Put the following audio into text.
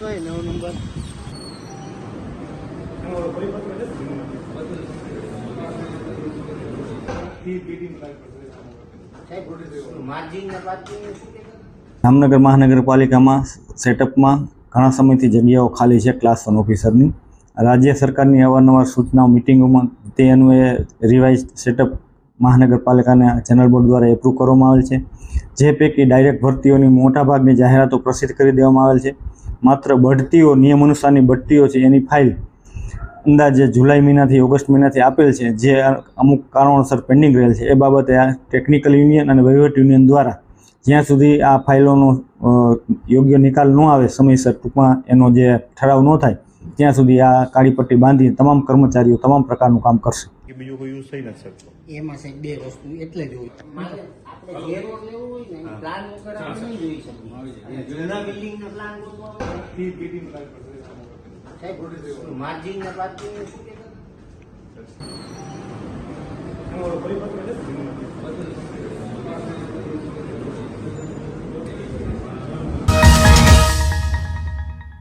હોય 9 નંબર જામનગર મહાનગરપાલિકામાં સેટઅપમાં ઘણા સમયથી જગ્યાઓ ખાલી છે ક્લાસ 1 ઓફિસરની. રાજ્ય સરકારની અવારનવાર સૂચનાઓ મિટિંગોમાં તે અન્વયે રિવાઇઝ સેટઅપ મહાનગરપાલિકાના જનરલ બોર્ડ દ્વારા એપ્રૂવ કરવામાં આવેલ છે. જે પૈકી ડાયરેક્ટ ભરતીઓની મોટાભાગની જાહેરાતો પ્રસિદ્ધ કરી દેવામાં આવેલ છે. માત્ર બઢતીઓ નિયમ અનુસારની બઢતીઓ છે એની ફાઇલ અંદાજે જુલાઈ મહિનાથી ઓગસ્ટ મહિનાથી આપેલ છે, જે અમુક કારણોસર પેન્ડિંગ રહેલ છે. એ બાબતે આ ટેકનિકલ યુનિયન અને વહીવટ યુનિયન દ્વારા જ્યાં સુધી આ ફાઇલોનો યોગ્ય નિકાલ ન આવે, સમયસર ટૂંકમાં એનો જે ઠરાવ ન થાય ત્યાં સુધી આ કાળી પટ્ટી બાંધી તમામ કર્મચારીઓ તમામ પ્રકારનું કામ કરશે. બીજો કોઈ યુઝ થઈ નથી શકતો એમાં સાહેબ બે વસ્તુ એટલે જ હોય. આપણે જે રોડ લેવું હોય ને પ્લાન વગર આપણે નહીં જોઈ શકીએ. જૂના બિલ્ડિંગના પ્લાન ગોતવા સાહેબ માર્જિનના પાર્કિંગ શું કહેતા